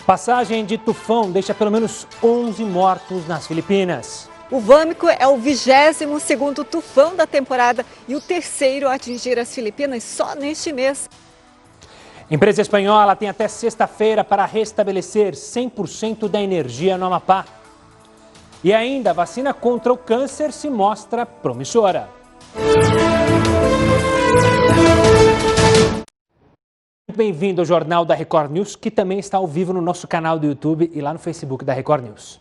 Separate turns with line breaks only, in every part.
Passagem de tufão deixa pelo menos 11 mortos nas Filipinas.
O Vâmico é o 22º tufão da temporada e o terceiro a atingir as Filipinas só neste mês.
Empresa espanhola tem até sexta-feira para restabelecer 100% da energia no Amapá. E ainda, a vacina contra o câncer se mostra promissora. Bem-vindo ao Jornal da Record News, que também está ao vivo no nosso canal do YouTube e lá no Facebook da Record News.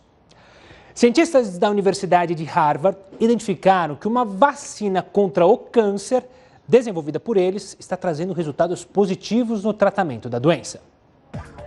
Cientistas da Universidade de Harvard identificaram que uma vacina contra o câncer, desenvolvida por eles, está trazendo resultados positivos no tratamento da doença.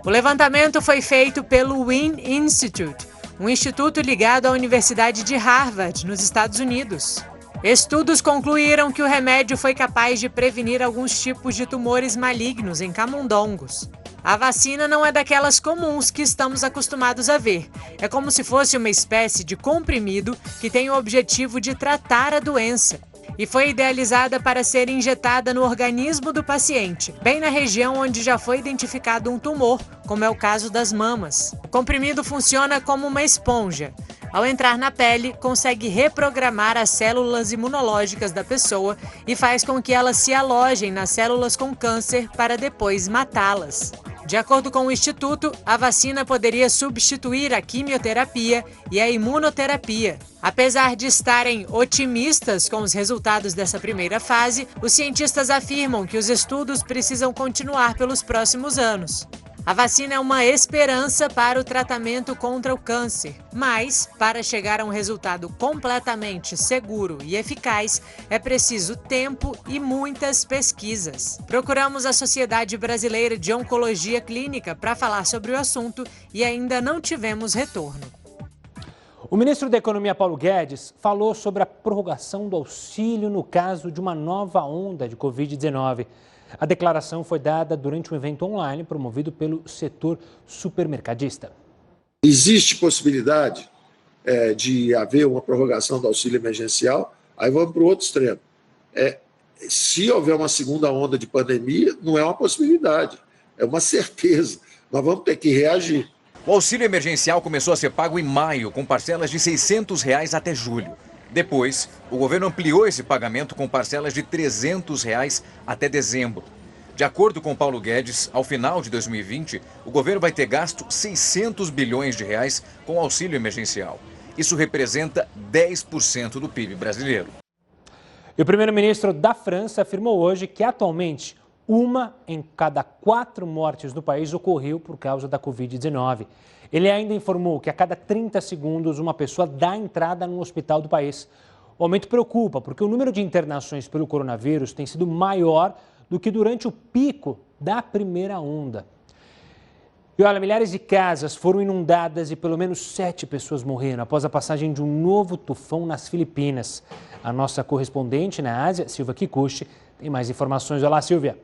O levantamento foi feito pelo Wynn Institute, um instituto ligado à Universidade de Harvard, nos Estados Unidos. Estudos concluíram que o remédio foi capaz de prevenir alguns tipos de tumores malignos em camundongos. A vacina não é daquelas comuns que estamos acostumados a ver. É como se fosse uma espécie de comprimido que tem o objetivo de tratar a doença. E foi idealizada para ser injetada no organismo do paciente, bem na região onde já foi identificado um tumor, como é o caso das mamas. O comprimido funciona como uma esponja. Ao entrar na pele, consegue reprogramar as células imunológicas da pessoa e faz com que elas se alojem nas células com câncer para depois matá-las. De acordo com o Instituto, a vacina poderia substituir a quimioterapia e a imunoterapia. Apesar de estarem otimistas com os resultados dessa primeira fase, os cientistas afirmam que os estudos precisam continuar pelos próximos anos. A vacina é uma esperança para o tratamento contra o câncer, mas, para chegar a um resultado completamente seguro e eficaz, é preciso tempo e muitas pesquisas. Procuramos a Sociedade Brasileira de Oncologia Clínica para falar sobre o assunto e ainda não tivemos retorno.
O ministro da Economia, Paulo Guedes, falou sobre a prorrogação do auxílio no caso de uma nova onda de Covid-19. A declaração foi dada durante um evento online promovido pelo setor supermercadista.
Existe possibilidade de haver uma prorrogação do auxílio emergencial, aí vamos para o outro extremo. Se houver uma segunda onda de pandemia, não é uma possibilidade, é uma certeza. Nós vamos ter que reagir.
O auxílio emergencial começou a ser pago em maio, com parcelas de R$ 600 até julho. Depois, o governo ampliou esse pagamento com parcelas de R$ 300 até dezembro. De acordo com Paulo Guedes, ao final de 2020, o governo vai ter gasto 600 bilhões de reais com o auxílio emergencial. Isso representa 10% do PIB brasileiro.
E o primeiro-ministro da França afirmou hoje que atualmente 1 em cada 4 mortes no país ocorreu por causa da Covid-19. Ele ainda informou que a cada 30 segundos uma pessoa dá entrada num hospital do país. O aumento preocupa porque o número de internações pelo coronavírus tem sido maior do que durante o pico da primeira onda. E olha, milhares de casas foram inundadas e pelo menos 7 pessoas morreram após a passagem de um novo tufão nas Filipinas. A nossa correspondente na Ásia, Silvia Kikuchi, tem mais informações. Olá, Silvia.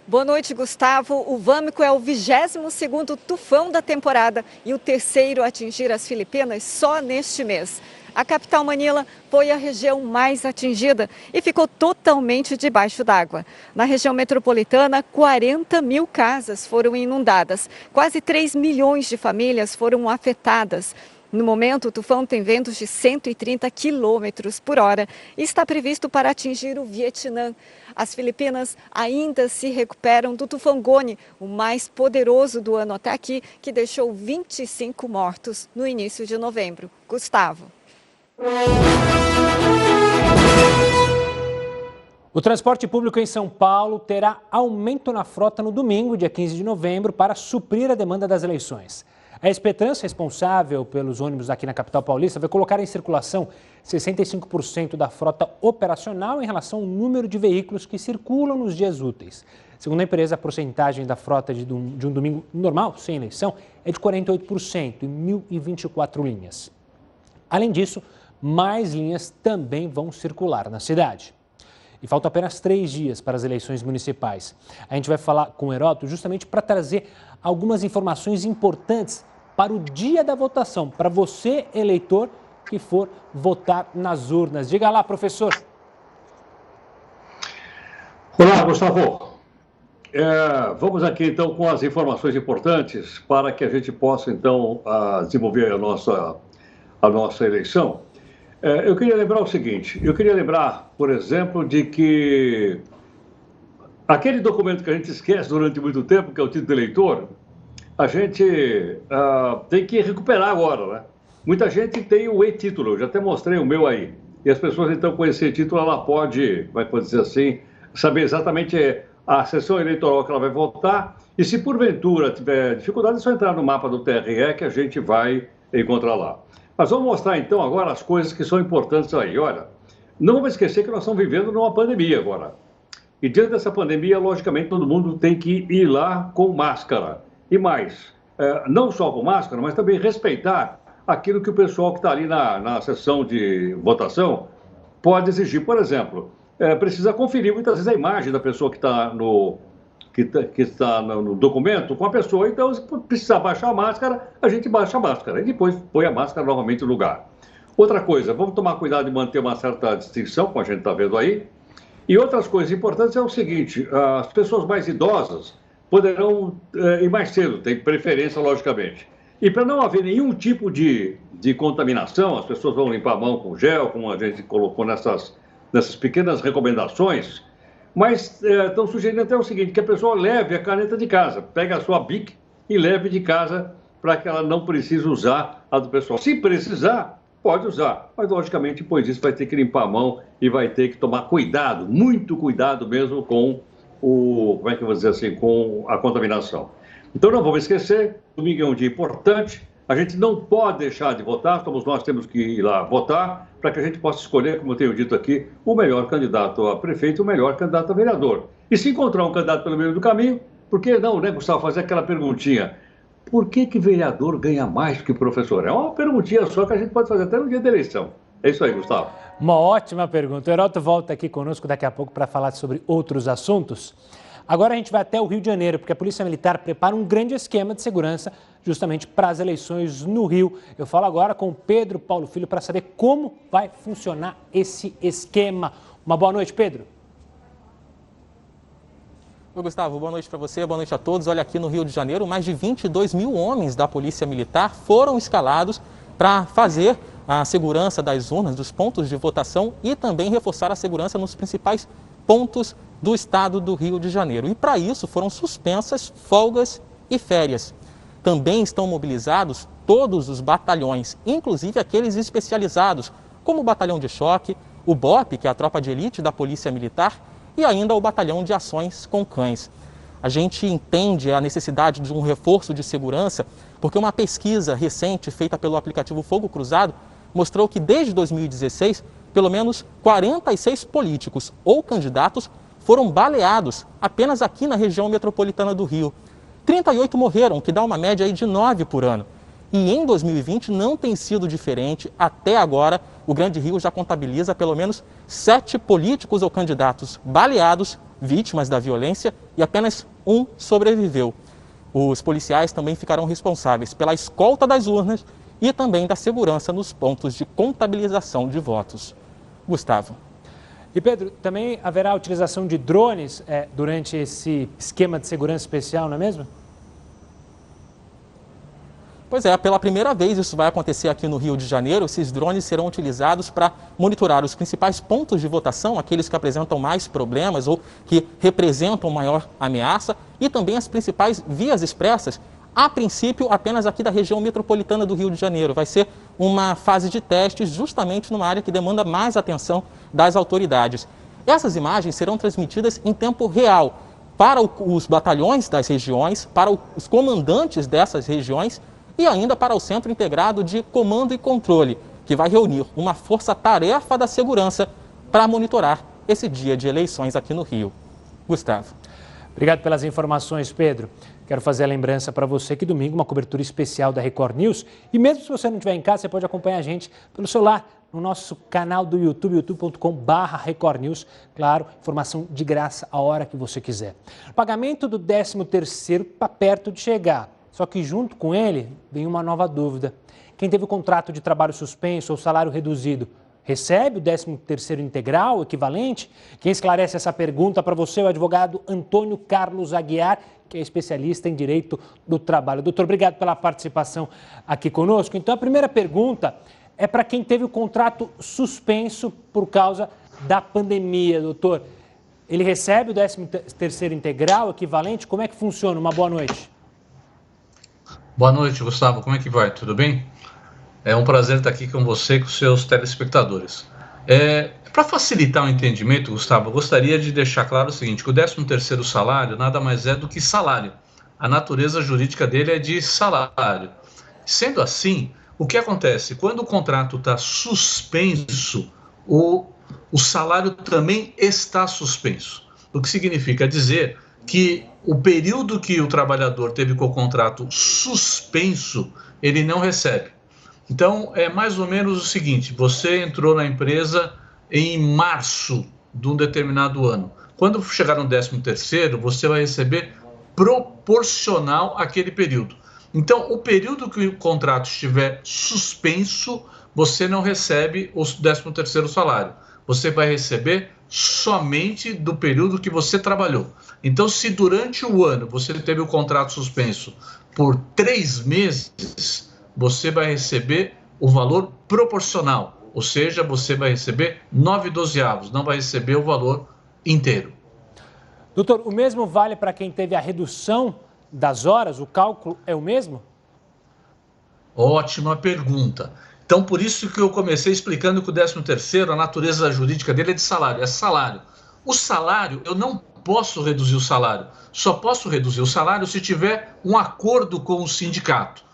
Boa noite, Gustavo. O Vâmico é o 22º tufão da temporada e o terceiro a atingir as Filipinas só neste mês. A capital Manila foi a região mais atingida e ficou totalmente debaixo d'água. Na região metropolitana, 40 mil casas foram inundadas. Quase 3 milhões de famílias foram afetadas. No momento, o tufão tem ventos de 130 quilômetros por hora e está previsto para atingir o Vietnã. As Filipinas ainda se recuperam do tufão Goni, o mais poderoso do ano até aqui, que deixou 25 mortos no início de novembro. Gustavo.
O transporte público em São Paulo terá aumento na frota no domingo, dia 15 de novembro, para suprir a demanda das eleições. A SP-Trans, responsável pelos ônibus aqui na capital paulista, vai colocar em circulação 65% da frota operacional em relação ao número de veículos que circulam nos dias úteis. Segundo a empresa, a porcentagem da frota de um domingo normal, sem eleição, é de 48% em 1.024 linhas. Além disso, mais linhas também vão circular na cidade. E faltam apenas 3 dias para as eleições municipais. A gente vai falar com o Heródoto justamente para trazer algumas informações importantes para o dia da votação, para você, eleitor, que for votar nas urnas. Diga lá, professor.
Olá, Gustavo. Vamos aqui então com as informações importantes para que a gente possa então desenvolver a nossa eleição. Eu queria lembrar o seguinte, por exemplo, de que aquele documento que a gente esquece durante muito tempo, que é o título de eleitor, a gente tem que recuperar agora, né? Muita gente tem o e-título, eu já até mostrei o meu aí. E as pessoas, então, com esse título, ela pode, vai dizer assim, saber exatamente a sessão eleitoral que ela vai votar. E se porventura tiver dificuldade, é só entrar no mapa do TRE que a gente vai encontrar lá. Mas vamos mostrar, então, agora as coisas que são importantes aí. Olha, não vamos esquecer que nós estamos vivendo numa pandemia agora. E diante dessa pandemia, logicamente, todo mundo tem que ir lá com máscara. E mais, não só com máscara, mas também respeitar aquilo que o pessoal que está ali na sessão de votação pode exigir. Por exemplo, precisa conferir muitas vezes a imagem da pessoa que está no documento com a pessoa. Então, se precisar baixar a máscara, a gente baixa a máscara e depois põe a máscara novamente no lugar. Outra coisa, vamos tomar cuidado de manter uma certa distinção, como a gente está vendo aí. E outras coisas importantes é o seguinte, as pessoas mais idosas poderão ir mais cedo, tem preferência, logicamente. E para não haver nenhum tipo de contaminação, as pessoas vão limpar a mão com gel, como a gente colocou nessas pequenas recomendações, mas estão sugerindo até o seguinte, que a pessoa leve a caneta de casa, pegue a sua Bic e leve de casa para que ela não precise usar a do pessoal. Se precisar, pode usar, mas logicamente, depois disso, vai ter que limpar a mão e vai ter que tomar cuidado, muito cuidado mesmo com com a contaminação. Então não vamos esquecer, domingo é um dia importante, a gente não pode deixar de votar, nós temos que ir lá votar para que a gente possa escolher, como eu tenho dito aqui, o melhor candidato a prefeito e o melhor candidato a vereador. E se encontrar um candidato pelo meio do caminho, por que não, né, Gustavo, fazer aquela perguntinha? Por que vereador ganha mais que professor? É uma perguntinha só que a gente pode fazer até no dia da eleição. É isso aí, Gustavo.
Uma ótima pergunta. O Heroto volta aqui conosco daqui a pouco para falar sobre outros assuntos. Agora a gente vai até o Rio de Janeiro, porque a Polícia Militar prepara um grande esquema de segurança justamente para as eleições no Rio. Eu falo agora com o Pedro Paulo Filho para saber como vai funcionar esse esquema. Uma boa noite, Pedro.
Oi, Gustavo, boa noite para você, boa noite a todos. Olha, aqui no Rio de Janeiro, mais de 22 mil homens da Polícia Militar foram escalados para fazer a segurança das urnas, dos pontos de votação e também reforçar a segurança nos principais pontos do estado do Rio de Janeiro. E para isso foram suspensas folgas e férias. Também estão mobilizados todos os batalhões, inclusive aqueles especializados, como o Batalhão de Choque, o BOP, que é a tropa de elite da Polícia Militar, e ainda o Batalhão de Ações com Cães. A gente entende a necessidade de um reforço de segurança, porque uma pesquisa recente feita pelo aplicativo Fogo Cruzado mostrou que desde 2016, pelo menos 46 políticos ou candidatos foram baleados apenas aqui na região metropolitana do Rio. 38 morreram, o que dá uma média aí de 9 por ano. E em 2020 não tem sido diferente. Até agora, o Grande Rio já contabiliza pelo menos 7 políticos ou candidatos baleados, vítimas da violência, e apenas um sobreviveu. Os policiais também ficarão responsáveis pela escolta das urnas e também da segurança nos pontos de contabilização de votos. Gustavo.
E Pedro, também haverá a utilização de drones durante esse esquema de segurança especial, não é mesmo?
Pois é, pela primeira vez isso vai acontecer aqui no Rio de Janeiro. Esses drones serão utilizados para monitorar os principais pontos de votação, aqueles que apresentam mais problemas ou que representam maior ameaça, e também as principais vias expressas, a princípio apenas aqui da região metropolitana do Rio de Janeiro. Vai ser uma fase de testes justamente numa área que demanda mais atenção das autoridades. Essas imagens serão transmitidas em tempo real para os batalhões das regiões, para os comandantes dessas regiões, e ainda para o Centro Integrado de Comando e Controle, que vai reunir uma força-tarefa da segurança para monitorar esse dia de eleições aqui no Rio. Gustavo.
Obrigado pelas informações, Pedro. Quero fazer a lembrança para você que domingo uma cobertura especial da Record News. E mesmo se você não estiver em casa, você pode acompanhar a gente pelo celular, no nosso canal do YouTube, youtube.com/Record News. Claro, informação de graça a hora que você quiser. O pagamento do 13º está perto de chegar. Só que junto com ele vem uma nova dúvida. Quem teve o contrato de trabalho suspenso ou salário reduzido recebe o 13º integral equivalente? Quem esclarece essa pergunta para você é o advogado Antônio Carlos Aguiar, que é especialista em direito do trabalho. Doutor, obrigado pela participação aqui conosco. Então, a primeira pergunta é para quem teve o contrato suspenso por causa da pandemia, doutor. Ele recebe o 13º integral equivalente? Como é que funciona? Uma boa noite.
Boa noite, Gustavo. Como é que vai? Tudo bem? É um prazer estar aqui com você e com os seus telespectadores. Para facilitar o entendimento, Gustavo, eu gostaria de deixar claro o seguinte, que o 13º salário nada mais é do que salário. A natureza jurídica dele é de salário. Sendo assim, o que acontece? Quando o contrato está suspenso, o salário também está suspenso. O que significa dizer que o período que o trabalhador teve com o contrato suspenso, ele não recebe. Então, é mais ou menos o seguinte, você entrou na empresa em março de um determinado ano. Quando chegar no 13º, você vai receber proporcional àquele período. Então, o período que o contrato estiver suspenso, você não recebe o 13º salário. Você vai receber somente do período que você trabalhou. Então, se durante o ano você teve o contrato suspenso por 3 meses, você vai receber o valor proporcional. Ou seja, você vai receber 9/12, não vai receber o valor inteiro.
Doutor, o mesmo vale para quem teve a redução das horas? O cálculo é o mesmo?
Ótima pergunta. Então, por isso que eu comecei explicando que o 13º, a natureza jurídica dele é de salário, é salário. O salário, eu não posso reduzir o salário. Só posso reduzir o salário se tiver um acordo com o sindicato.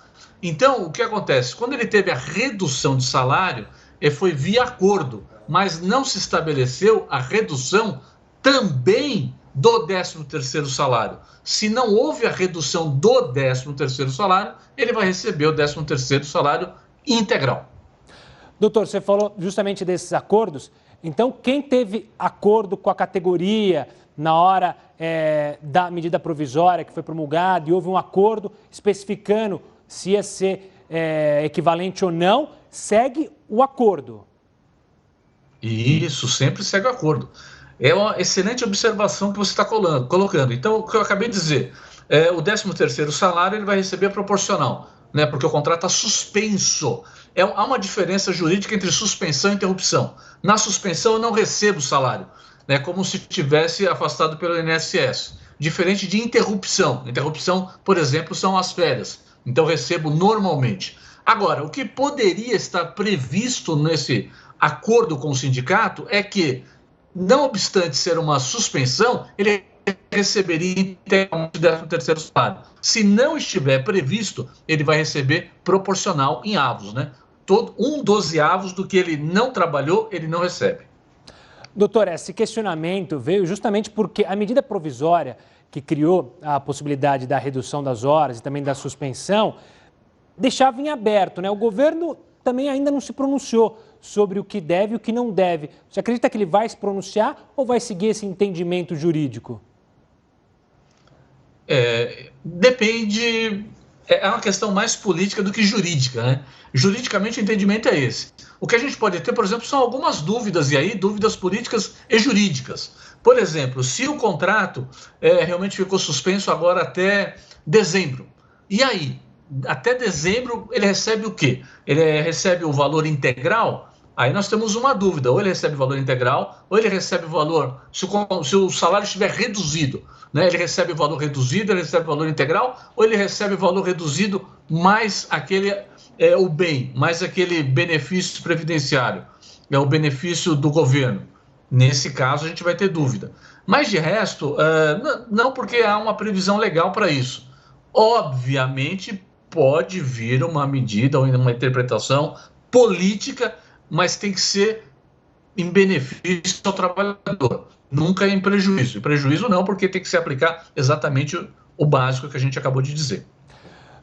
Então, o que acontece? Quando ele teve a redução de salário, foi via acordo, mas não se estabeleceu a redução também do 13º salário. Se não houve a redução do 13º salário, ele vai receber o 13º salário integral.
Doutor, você falou justamente desses acordos. Então, quem teve acordo com a categoria na hora da medida provisória que foi promulgada e houve um acordo especificando se ia ser equivalente ou não, segue o acordo.
Isso, sempre segue o acordo. É uma excelente observação que você está colocando. Então, o que eu acabei de dizer, o 13º salário ele vai receber proporcional, né, porque o contrato está suspenso. Há uma diferença jurídica entre suspensão e interrupção. Na suspensão eu não recebo salário, né, como se tivesse afastado pelo INSS. Diferente de interrupção. Interrupção, por exemplo, são as férias. Então eu recebo normalmente. Agora, o que poderia estar previsto nesse acordo com o sindicato é que, não obstante ser uma suspensão, ele receberia integralmente o 13º salário. Se não estiver previsto, ele vai receber proporcional em avos, né? 1/12 do que ele não trabalhou, ele não recebe.
Doutor, esse questionamento veio justamente porque a medida provisória que criou a possibilidade da redução das horas e também da suspensão deixava em aberto, né? O governo também ainda não se pronunciou sobre o que deve e o que não deve. Você acredita que ele vai se pronunciar ou vai seguir esse entendimento jurídico?
Depende, é uma questão mais política do que jurídica, né? Juridicamente o entendimento é esse. O que a gente pode ter, por exemplo, são algumas dúvidas, e aí dúvidas políticas e jurídicas. Por exemplo, se o contrato realmente ficou suspenso agora até dezembro, e aí? Até dezembro ele recebe o quê? Ele recebe o valor integral? Aí nós temos uma dúvida, ou ele recebe o valor integral, ou ele recebe o valor, se o salário estiver reduzido, né? Ele recebe o valor reduzido, ele recebe o valor integral, ou ele recebe o valor reduzido mais aquele, o bem, mais aquele benefício previdenciário, o benefício do governo. Nesse caso a gente vai ter dúvida. Mas de resto, não, porque há uma previsão legal para isso. Obviamente pode vir uma medida ou uma interpretação política, mas tem que ser em benefício ao trabalhador, nunca em prejuízo. Em prejuízo não, porque tem que se aplicar exatamente o básico que a gente acabou de dizer.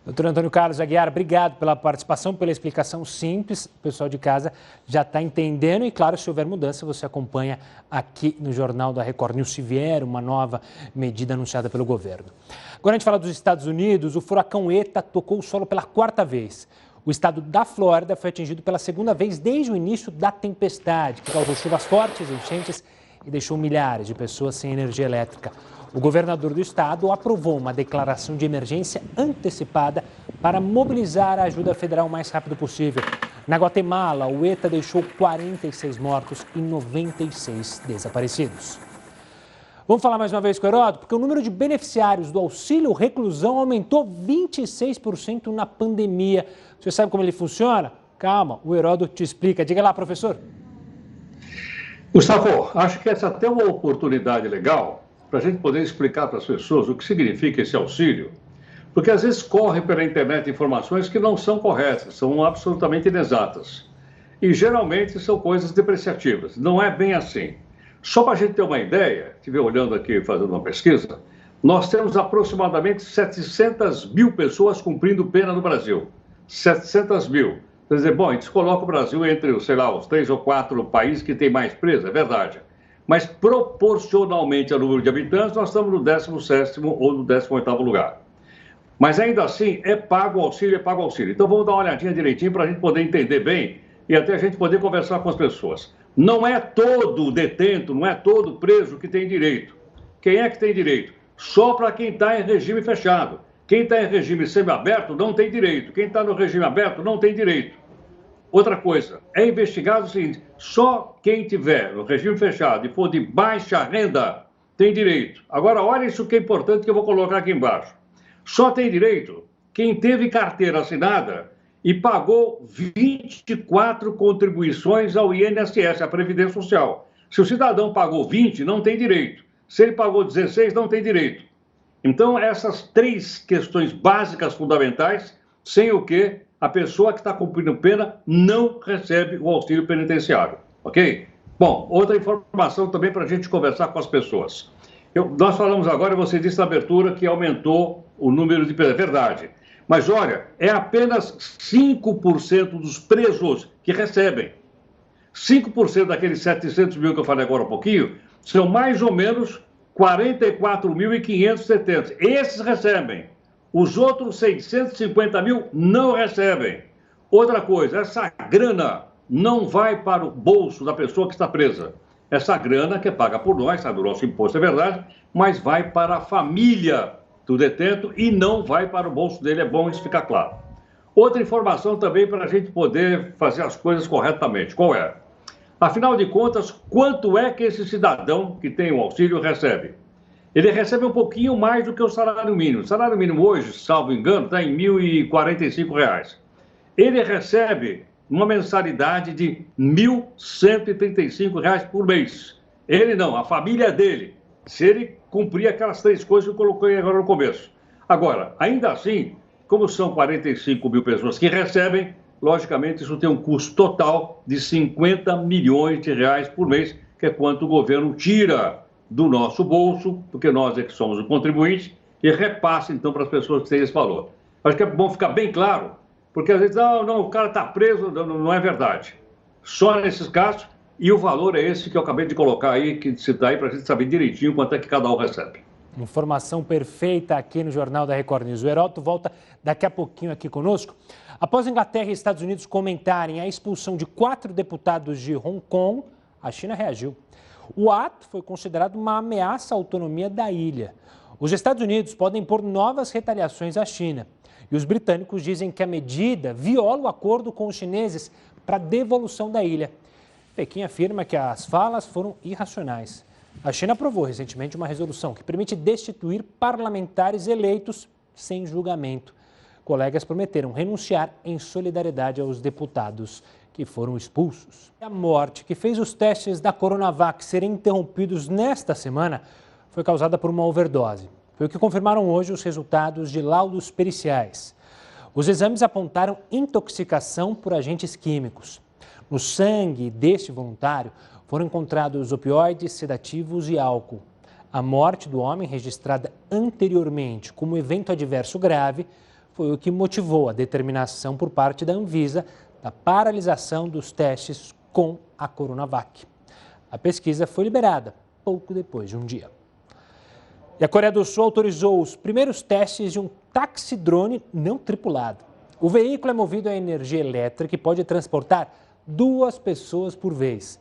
Doutor Antônio Carlos Aguiar, obrigado pela participação, pela explicação simples. O pessoal de casa já está entendendo e, claro, se houver mudança, você acompanha aqui no Jornal da Record News, se vier uma nova medida anunciada pelo governo. Agora a gente fala dos Estados Unidos, o furacão ETA tocou o solo pela 4ª vez. O estado da Flórida foi atingido pela segunda vez desde o início da tempestade, que causou chuvas fortes, enchentes e deixou milhares de pessoas sem energia elétrica. O governador do estado aprovou uma declaração de emergência antecipada para mobilizar a ajuda federal o mais rápido possível. Na Guatemala, o ETA deixou 46 mortos e 96 desaparecidos. Vamos falar mais uma vez com o Heródoto, porque o número de beneficiários do auxílio reclusão aumentou 26% na pandemia. Você sabe como ele funciona? Calma, o Heródoto te explica. Diga lá, professor.
Gustavo, acho que essa é até uma oportunidade legal para a gente poder explicar para as pessoas o que significa esse auxílio. Porque às vezes correm pela internet informações que não são corretas, são absolutamente inexatas. E geralmente são coisas depreciativas. Não é bem assim. Só para a gente ter uma ideia, estive olhando aqui, fazendo uma pesquisa, nós temos aproximadamente 700 mil pessoas cumprindo pena no Brasil. 700 mil. Quer dizer, bom, a gente coloca o Brasil entre, sei lá, os 3 ou 4 países que tem mais presos, é verdade. Mas proporcionalmente ao número de habitantes, nós estamos no 17º ou no 18º lugar. Mas ainda assim, é pago o auxílio, é pago o auxílio. Então vamos dar uma olhadinha direitinho para a gente poder entender bem e até a gente poder conversar com as pessoas. Não é todo detento, não é todo preso que tem direito. Quem é que tem direito? Só para quem está em regime fechado. Quem está em regime semiaberto não tem direito. Quem está no regime aberto não tem direito. Outra coisa, é investigado o seguinte, só quem tiver no regime fechado e for de baixa renda tem direito. Agora, olha isso que é importante que eu vou colocar aqui embaixo. Só tem direito quem teve carteira assinada e pagou 24 contribuições ao INSS, à Previdência Social. Se o cidadão pagou 20, não tem direito. Se ele pagou 16, não tem direito. Então, essas 3 questões básicas fundamentais, sem o que a pessoa que está cumprindo pena não recebe o auxílio penitenciário, ok? Bom, outra informação também para a gente conversar com as pessoas. Nós falamos agora, você disse na abertura que aumentou o número de presos, é verdade. Mas olha, é apenas 5% dos presos que recebem. 5% daqueles 700 mil que eu falei agora há pouquinho, são mais ou menos 44.570. Esses recebem. Os outros 650 mil não recebem. Outra coisa, essa grana não vai para o bolso da pessoa que está presa. Essa grana que é paga por nós, sabe, do nosso imposto, é verdade, mas vai para a família do detento e não vai para o bolso dele, é bom isso ficar claro. Outra informação também para a gente poder fazer as coisas corretamente, qual é? Afinal de contas, quanto é que esse cidadão que tem o auxílio recebe? Ele recebe um pouquinho mais do que o salário mínimo. O salário mínimo hoje, salvo engano, está em R$ 1.045. Ele recebe uma mensalidade de R$ 1.135 por mês. Ele não, a família dele, se ele cumprir aquelas 3 coisas que eu coloquei agora no começo. Agora, ainda assim, como são 45 mil pessoas que recebem, logicamente isso tem um custo total de 50 milhões de reais por mês, que é quanto o governo tira do nosso bolso, porque nós é que somos o contribuinte, e repassa então para as pessoas que têm esse valor. Acho que é bom ficar bem claro, porque às vezes, não, o cara está preso, não é verdade. Só nesses casos, e o valor é esse que eu acabei de colocar aí, que citar aí, para a gente saber direitinho quanto é que cada um recebe.
Informação perfeita aqui no Jornal da Record News. O Heródoto volta daqui a pouquinho aqui conosco. Após a Inglaterra e Estados Unidos comentarem a expulsão de 4 deputados de Hong Kong, a China reagiu. O ato foi considerado uma ameaça à autonomia da ilha. Os Estados Unidos podem impor novas retaliações à China. E os britânicos dizem que a medida viola o acordo com os chineses para a devolução da ilha. Pequim afirma que as falas foram irracionais. A China aprovou recentemente uma resolução que permite destituir parlamentares eleitos sem julgamento. Colegas prometeram renunciar em solidariedade aos deputados que foram expulsos. A morte que fez os testes da Coronavac serem interrompidos nesta semana foi causada por uma overdose. Foi o que confirmaram hoje os resultados de laudos periciais. Os exames apontaram intoxicação por agentes químicos. No sangue deste voluntário foram encontrados opioides, sedativos e álcool. A morte do homem, registrada anteriormente como evento adverso grave, foi o que motivou a determinação por parte da Anvisa da paralisação dos testes com a Coronavac. A pesquisa foi liberada pouco depois de um dia. E a Coreia do Sul autorizou os primeiros testes de um taxi-drone não tripulado. O veículo é movido a energia elétrica e pode transportar 2 pessoas por vez.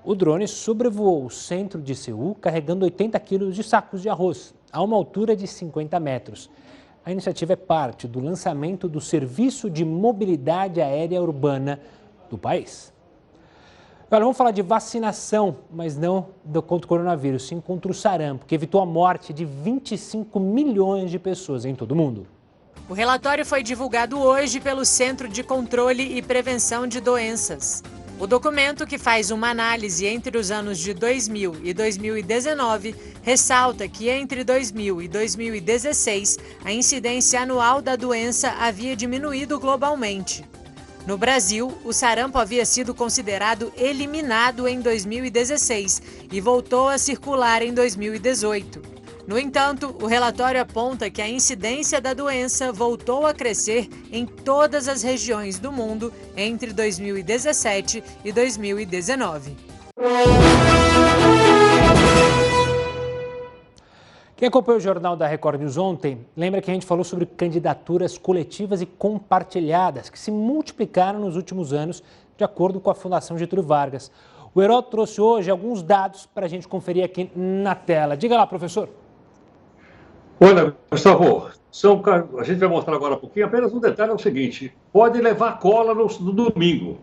O drone sobrevoou o centro de Seul carregando 80 quilos de sacos de arroz, a uma altura de 50 metros. A iniciativa é parte do lançamento do Serviço de Mobilidade Aérea Urbana do país. Agora vamos falar de vacinação, mas não contra o coronavírus, sim contra o sarampo, que evitou a morte de 25 milhões de pessoas em todo o mundo.
O relatório foi divulgado hoje pelo Centro de Controle e Prevenção de Doenças. O documento, que faz uma análise entre os anos de 2000 e 2019, ressalta que entre 2000 e 2016, a incidência anual da doença havia diminuído globalmente. No Brasil, o sarampo havia sido considerado eliminado em 2016 e voltou a circular em 2018. No entanto, o relatório aponta que a incidência da doença voltou a crescer em todas as regiões do mundo entre 2017 e 2019.
Quem acompanhou o Jornal da Record News ontem, lembra que a gente falou sobre candidaturas coletivas e compartilhadas, que se multiplicaram nos últimos anos, de acordo com a Fundação Getúlio Vargas. O Heródoto trouxe hoje alguns dados para a gente conferir aqui na tela. Diga lá, professor.
Olha, Gustavo, a gente vai mostrar agora um pouquinho, apenas um detalhe é o seguinte, pode levar cola no domingo,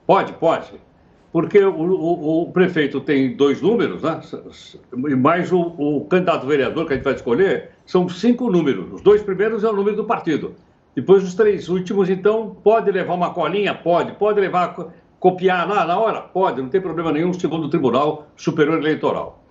pode, porque o prefeito tem 2 números, né? E mais o candidato vereador que a gente vai escolher, são 5 números, os 2 primeiros é o número do partido, depois os 3 últimos, então, pode levar uma colinha? Pode levar, copiar lá na hora? Pode, não tem problema nenhum, segundo o Tribunal Superior Eleitoral.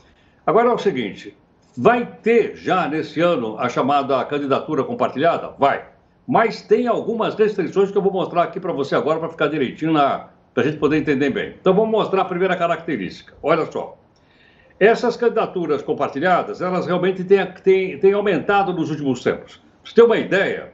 Agora é o seguinte... Vai ter já nesse ano a chamada candidatura compartilhada? Vai. Mas tem algumas restrições que eu vou mostrar aqui para você agora para ficar direitinho, para a gente poder entender bem. Então vamos mostrar a primeira característica. Olha só. Essas candidaturas compartilhadas, elas realmente têm aumentado nos últimos tempos. Para você ter uma ideia,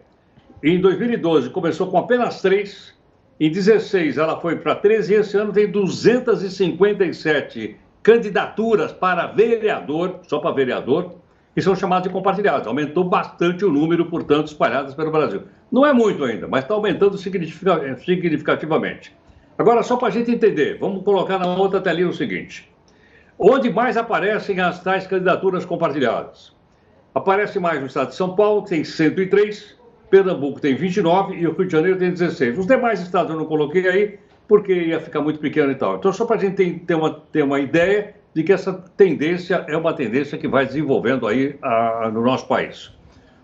em 2012 começou com apenas 3, em 2016 ela foi para 13 e esse ano tem 257 candidaturas para vereador, só para vereador, que são chamadas de compartilhadas. Aumentou bastante o número, portanto, espalhadas pelo Brasil. Não é muito ainda, mas está aumentando significativamente. Agora, só para a gente entender, vamos colocar na outra telinha o seguinte. Onde mais aparecem as tais candidaturas compartilhadas? Aparece mais no estado de São Paulo, que tem 103, Pernambuco tem 29 e o Rio de Janeiro tem 16. Os demais estados eu não coloquei aí, porque ia ficar muito pequeno e tal. Então, só para a gente ter uma ideia de que essa tendência é uma tendência que vai desenvolvendo aí no nosso país.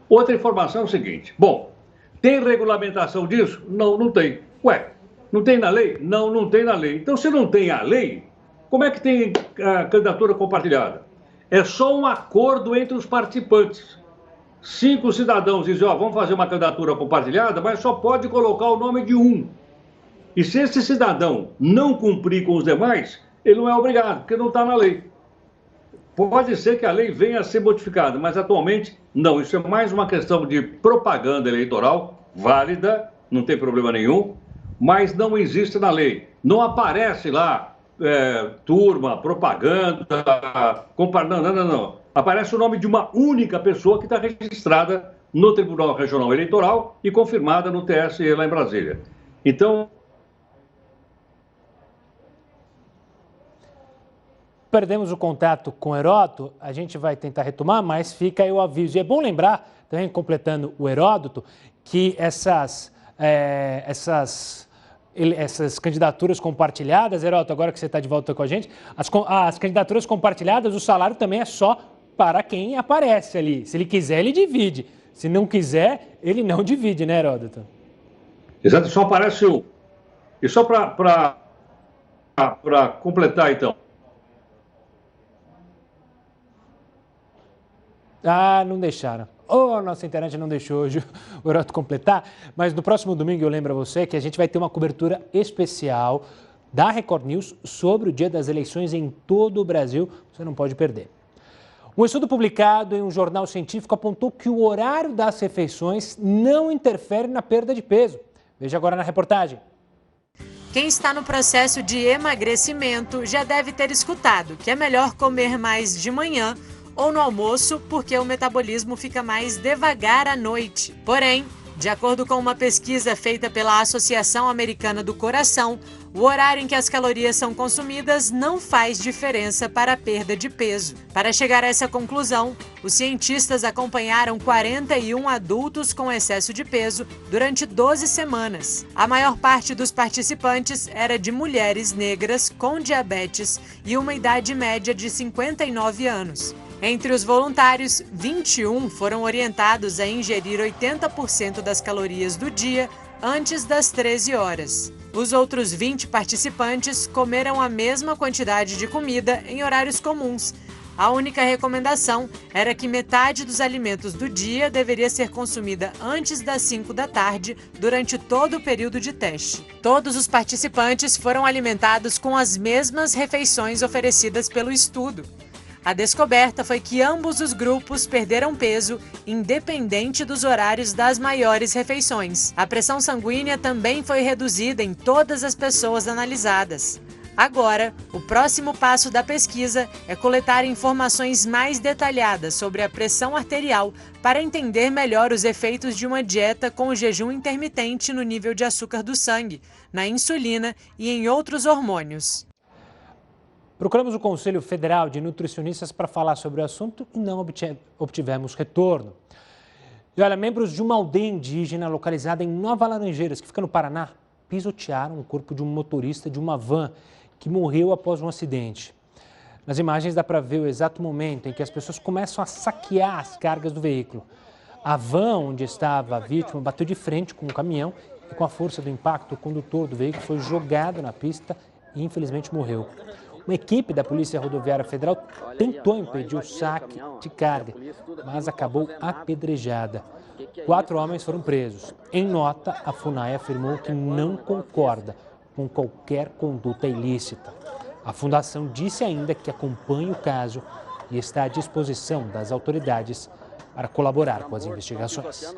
Outra informação é o seguinte, bom, tem regulamentação disso? Não, não tem. Ué, não tem na lei? Não, não tem na lei. Então, se não tem a lei, como é que tem a candidatura compartilhada? É só um acordo entre os participantes. 5 cidadãos dizem, vamos fazer uma candidatura compartilhada, mas só pode colocar o nome de um. E se esse cidadão não cumprir com os demais, ele não é obrigado, porque não está na lei. Pode ser que a lei venha a ser modificada, mas atualmente não. Isso é mais uma questão de propaganda eleitoral, válida, não tem problema nenhum, mas não existe na lei. Não aparece lá turma, propaganda, não. Aparece o nome de uma única pessoa que está registrada no Tribunal Regional Eleitoral e confirmada no TSE lá em Brasília. Então...
Perdemos o contato com o Heródoto, a gente vai tentar retomar, mas fica aí o aviso. E é bom lembrar, também completando o Heródoto, que essas candidaturas compartilhadas, Heródoto, agora que você está de volta com a gente, as candidaturas compartilhadas, o salário também é só para quem aparece ali. Se ele quiser, ele divide. Se não quiser, ele não divide, né, Heródoto?
Exato, só aparece um. E só para completar, então.
Ah, não deixaram. A nossa internet não deixou hoje o Heródoto completar, mas no próximo domingo eu lembro a você que a gente vai ter uma cobertura especial da Record News sobre o dia das eleições em todo o Brasil. Você não pode perder. Um estudo publicado em um jornal científico apontou que o horário das refeições não interfere na perda de peso. Veja agora na reportagem.
Quem está no processo de emagrecimento já deve ter escutado que é melhor comer mais de manhã ou no almoço, porque o metabolismo fica mais devagar à noite. Porém, De acordo com uma pesquisa feita pela Associação Americana do Coração, o horário em que as calorias são consumidas não faz diferença para a perda de peso. Para chegar a essa conclusão, os cientistas acompanharam 41 adultos com excesso de peso durante 12 semanas. A maior parte dos participantes era de mulheres negras com diabetes e uma idade média de 59 anos. Entre os voluntários, 21 foram orientados a ingerir 80% das calorias do dia antes das 13 horas. Os outros 20 participantes comeram a mesma quantidade de comida em horários comuns. A única recomendação era que metade dos alimentos do dia deveria ser consumida antes das 5 da tarde, durante todo o período de teste. Todos os participantes foram alimentados com as mesmas refeições oferecidas pelo estudo. A descoberta foi que ambos os grupos perderam peso, independente dos horários das maiores refeições. A pressão sanguínea também foi reduzida em todas as pessoas analisadas. Agora, o próximo passo da pesquisa é coletar informações mais detalhadas sobre a pressão arterial para entender melhor os efeitos de uma dieta com jejum intermitente no nível de açúcar do sangue, na insulina e em outros hormônios.
Procuramos o Conselho Federal de Nutricionistas para falar sobre o assunto e não obtivemos retorno. E olha, membros de uma aldeia indígena localizada em Nova Laranjeiras, que fica no Paraná, pisotearam o corpo de um motorista de uma van que morreu após um acidente. Nas imagens dá para ver o exato momento em que as pessoas começam a saquear as cargas do veículo. A van onde estava a vítima bateu de frente com um caminhão e, com a força do impacto, o condutor do veículo foi jogado na pista e infelizmente morreu. Uma equipe da Polícia Rodoviária Federal tentou impedir o saque de carga, mas acabou apedrejada. 4 homens foram presos. Em nota, a FUNAI afirmou que não concorda com qualquer conduta ilícita. A Fundação disse ainda que acompanha o caso e está à disposição das autoridades para colaborar com as investigações.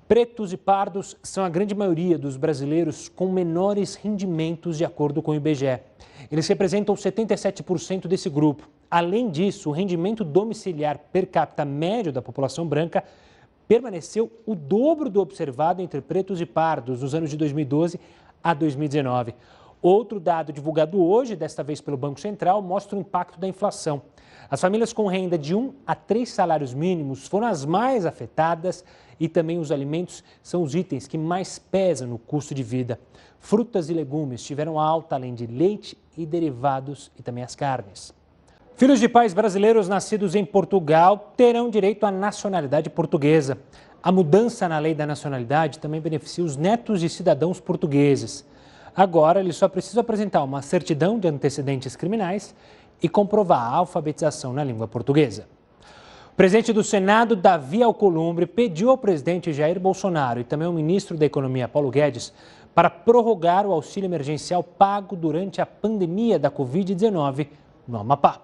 Pretos e pardos são a grande maioria dos brasileiros com menores rendimentos, de acordo com o IBGE. Eles representam 77% desse grupo. Além disso, o rendimento domiciliar per capita médio da população branca permaneceu o dobro do observado entre pretos e pardos nos anos de 2012 a 2019. Outro dado divulgado hoje, desta vez pelo Banco Central, mostra o impacto da inflação. As famílias com renda de 1 a 3 salários mínimos foram as mais afetadas e também os alimentos são os itens que mais pesam no custo de vida. Frutas e legumes tiveram alta, além de leite e derivados e também as carnes. Filhos de pais brasileiros nascidos em Portugal terão direito à nacionalidade portuguesa. A mudança na lei da nacionalidade também beneficia os netos de cidadãos portugueses. Agora, eles só precisam apresentar uma certidão de antecedentes criminais e comprovar a alfabetização na língua portuguesa. O presidente do Senado, Davi Alcolumbre, pediu ao presidente Jair Bolsonaro e também ao ministro da Economia, Paulo Guedes, para prorrogar o auxílio emergencial pago durante a pandemia da Covid-19 no Amapá.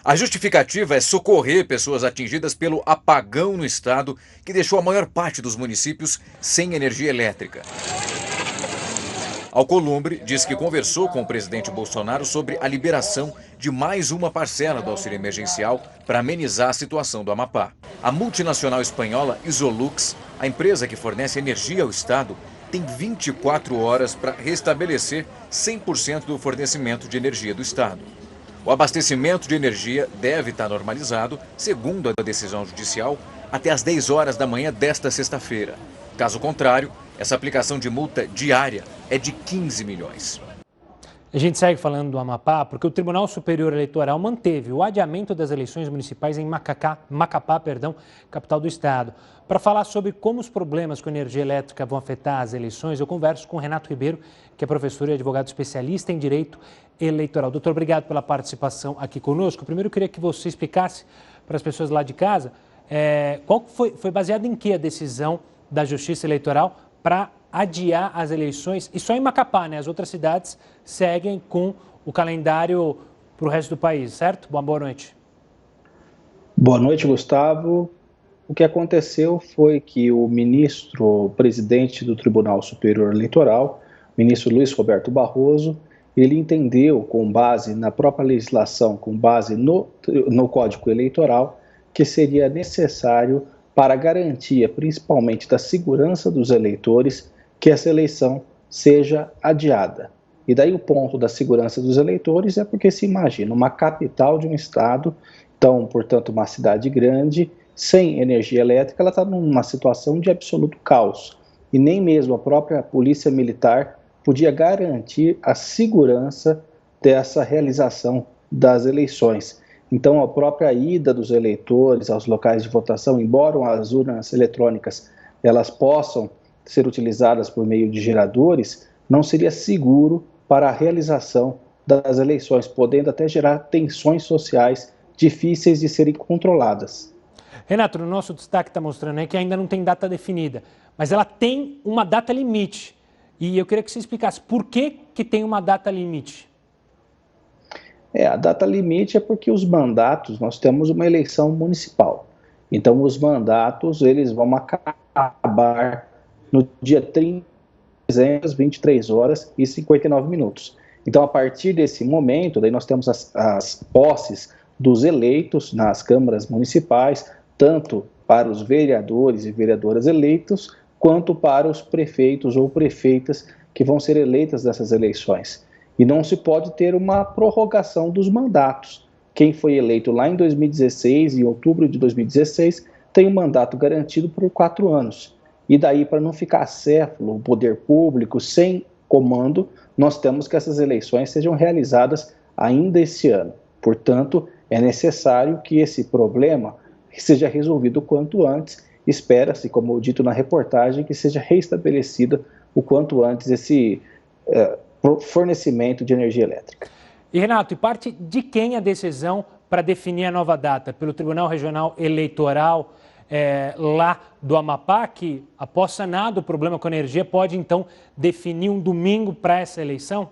A justificativa é socorrer pessoas atingidas pelo apagão no estado, que deixou a maior parte dos municípios sem energia elétrica. Alcolumbre diz que conversou com o presidente Bolsonaro sobre a liberação de mais uma parcela do auxílio emergencial para amenizar a situação do Amapá. A multinacional espanhola Isolux, a empresa que fornece energia ao estado, tem 24 horas para restabelecer 100% do fornecimento de energia do estado. O abastecimento de energia deve estar normalizado, segundo a decisão judicial, até às 10 horas da manhã desta sexta-feira. Caso contrário, essa aplicação de multa diária é de 15 milhões.
A gente segue falando do Amapá porque o Tribunal Superior Eleitoral manteve o adiamento das eleições municipais em Macapá, capital do estado. Para falar sobre como os problemas com energia elétrica vão afetar as eleições, eu converso com Renato Ribeiro, que é professor e advogado especialista em direito eleitoral. Doutor, obrigado pela participação aqui conosco. Primeiro, eu queria que você explicasse para as pessoas lá de casa qual foi baseada em que a decisão da Justiça Eleitoral para adiar as eleições, e só em Macapá, né? As outras cidades seguem com o calendário para o resto do país, certo? Boa noite.
Boa noite, Gustavo. O que aconteceu foi que o presidente do Tribunal Superior Eleitoral, ministro Luiz Roberto Barroso, ele entendeu, com base na própria legislação, com base no Código Eleitoral, que seria necessário para a garantia, principalmente da segurança dos eleitores, que essa eleição seja adiada. E daí o ponto da segurança dos eleitores é porque se imagina uma capital de um estado, então, portanto, uma cidade grande, sem energia elétrica, ela está numa situação de absoluto caos. E nem mesmo a própria polícia militar podia garantir a segurança dessa realização das eleições. Então, a própria ida dos eleitores aos locais de votação, embora as urnas eletrônicas elas possam ser utilizadas por meio de geradores, não seria seguro para a realização das eleições, podendo até gerar tensões sociais difíceis de serem controladas.
Renato, no nosso destaque está mostrando aí que ainda não tem data definida, mas ela tem uma data limite. E eu queria que você explicasse por que tem uma data limite.
A data limite é porque os mandatos, nós temos uma eleição municipal. Então, os mandatos, eles vão acabar no dia 30 de dezembro, às 23 horas e 59 minutos. Então, a partir desse momento, daí nós temos as posses dos eleitos nas câmaras municipais, tanto para os vereadores e vereadoras eleitos, quanto para os prefeitos ou prefeitas que vão ser eleitas nessas eleições. E não se pode ter uma prorrogação dos mandatos. Quem foi eleito lá em 2016, em outubro de 2016, tem um mandato garantido por 4 anos. E daí, para não ficar acéfalo o poder público sem comando, nós temos que essas eleições sejam realizadas ainda esse ano. Portanto, é necessário que esse problema seja resolvido o quanto antes. Espera-se, como dito na reportagem, que seja restabelecida o quanto antes esse fornecimento de energia elétrica.
E, Renato, e parte de quem a decisão para definir a nova data? Pelo Tribunal Regional Eleitoral lá do Amapá, que, após sanado o problema com a energia, pode, então, definir um domingo para essa eleição?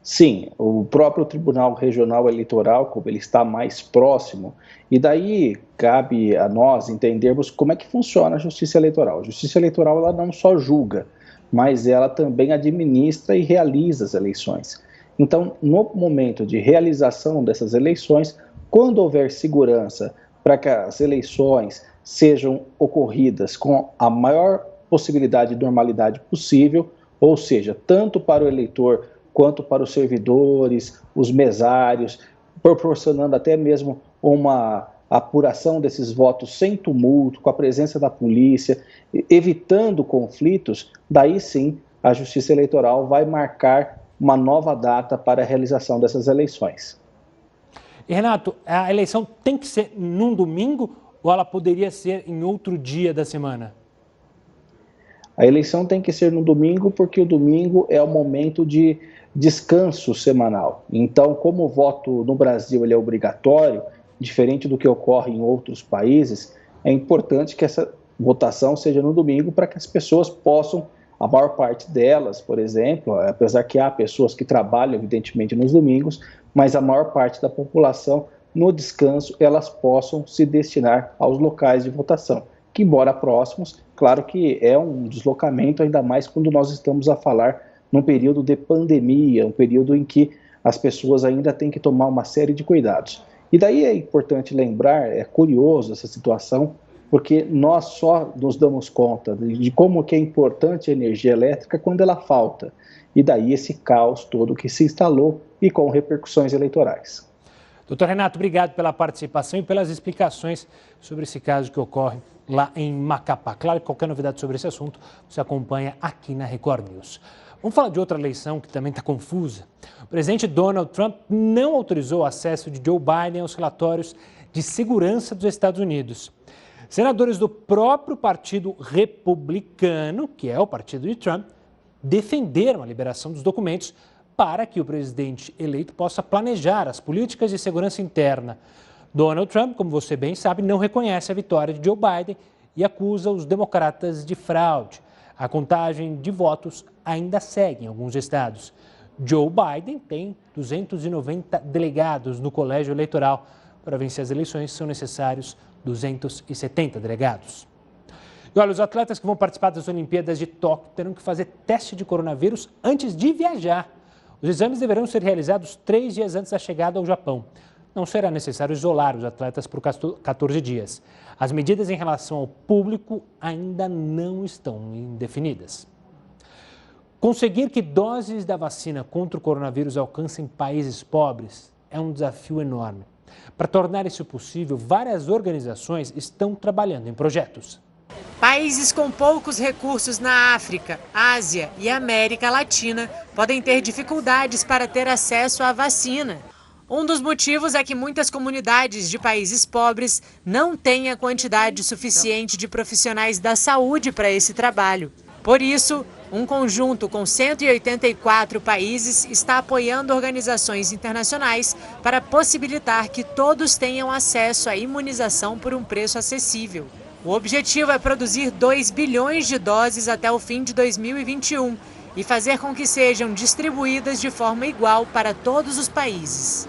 Sim, o próprio Tribunal Regional Eleitoral, como ele está mais próximo, e daí cabe a nós entendermos como é que funciona a Justiça Eleitoral. A Justiça Eleitoral ela não só julga, mas ela também administra e realiza as eleições. Então, no momento de realização dessas eleições, quando houver segurança para que as eleições sejam ocorridas com a maior possibilidade de normalidade possível, ou seja, tanto para o eleitor quanto para os servidores, os mesários, proporcionando até mesmo uma apuração desses votos sem tumulto, com a presença da polícia, evitando conflitos, daí sim a Justiça Eleitoral vai marcar uma nova data para a realização dessas eleições.
E, Renato, a eleição tem que ser num domingo ou ela poderia ser em outro dia da semana?
A eleição tem que ser no domingo porque o domingo é o momento de descanso semanal. Então, como o voto no Brasil ele é obrigatório, diferente do que ocorre em outros países, é importante que essa votação seja no domingo para que as pessoas possam, a maior parte delas, por exemplo, apesar que há pessoas que trabalham evidentemente nos domingos, mas a maior parte da população, no descanso, elas possam se destinar aos locais de votação, que embora próximos, claro que é um deslocamento, ainda mais quando nós estamos a falar num período de pandemia, um período em que as pessoas ainda têm que tomar uma série de cuidados. E daí é importante lembrar, é curioso essa situação, porque nós só nos damos conta de como que é importante a energia elétrica quando ela falta. E daí esse caos todo que se instalou e com repercussões eleitorais.
Doutor Renato, obrigado pela participação e pelas explicações sobre esse caso que ocorre lá em Macapá. Claro que qualquer novidade sobre esse assunto você acompanha aqui na Record News. Vamos falar de outra eleição que também está confusa. O presidente Donald Trump não autorizou o acesso de Joe Biden aos relatórios de segurança dos Estados Unidos. Senadores do próprio Partido Republicano, que é o partido de Trump, defenderam a liberação dos documentos para que o presidente eleito possa planejar as políticas de segurança interna. Donald Trump, como você bem sabe, não reconhece a vitória de Joe Biden e acusa os democratas de fraude. A contagem de votos ainda segue em alguns estados. Joe Biden tem 290 delegados no colégio eleitoral. Para vencer as eleições, são necessários 270 delegados. E olha, os atletas que vão participar das Olimpíadas de Tóquio terão que fazer teste de coronavírus antes de viajar. Os exames deverão ser realizados 3 dias antes da chegada ao Japão. não será necessário isolar os atletas por 14 dias. As medidas em relação ao público ainda não estão definidas. Conseguir que doses da vacina contra o coronavírus alcancem países pobres é um desafio enorme. Para tornar isso possível, várias organizações estão trabalhando em projetos.
Países com poucos recursos na África, Ásia e América Latina podem ter dificuldades para ter acesso à vacina. Um dos motivos é que muitas comunidades de países pobres não têm a quantidade suficiente de profissionais da saúde para esse trabalho. Por isso, um conjunto com 184 países está apoiando organizações internacionais para possibilitar que todos tenham acesso à imunização por um preço acessível. O objetivo é produzir 2 bilhões de doses até o fim de 2021 e fazer com que sejam distribuídas de forma igual para todos os países.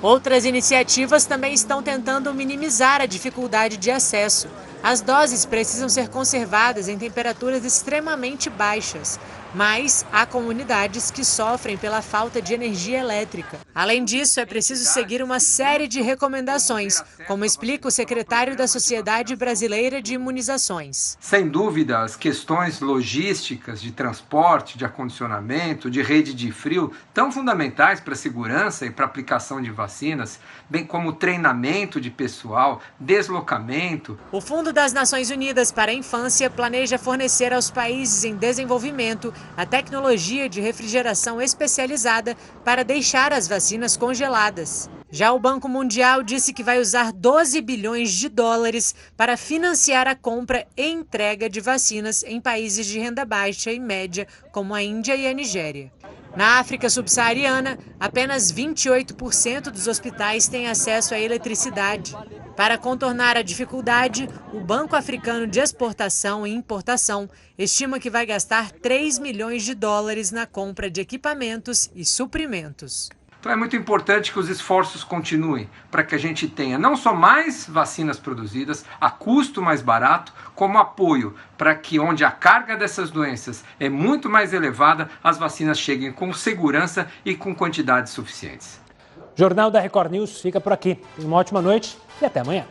Outras iniciativas também estão tentando minimizar a dificuldade de acesso. As doses precisam ser conservadas em temperaturas extremamente baixas, mas há comunidades que sofrem pela falta de energia elétrica. Além disso, é preciso seguir uma série de recomendações, como explica o secretário da Sociedade Brasileira de Imunizações.
Sem dúvida, as questões logísticas de transporte, de acondicionamento, de rede de frio, tão fundamentais para a segurança e para a aplicação de vacinas, bem como treinamento de pessoal, deslocamento.
O Fundo das Nações Unidas para a Infância planeja fornecer aos países em desenvolvimento a tecnologia de refrigeração especializada para deixar as vacinas congeladas. Já o Banco Mundial disse que vai usar 12 bilhões de dólares para financiar a compra e entrega de vacinas em países de renda baixa e média, como a Índia e a Nigéria. Na África subsaariana, apenas 28% dos hospitais têm acesso à eletricidade. Para contornar a dificuldade, o Banco Africano de Exportação e Importação estima que vai gastar 3 milhões de dólares na compra de equipamentos e suprimentos.
Então é muito importante que os esforços continuem para que a gente tenha não só mais vacinas produzidas a custo mais barato, como apoio para que onde a carga dessas doenças é muito mais elevada, as vacinas cheguem com segurança e com quantidades suficientes.
O Jornal da Record News fica por aqui. Uma ótima noite e até amanhã.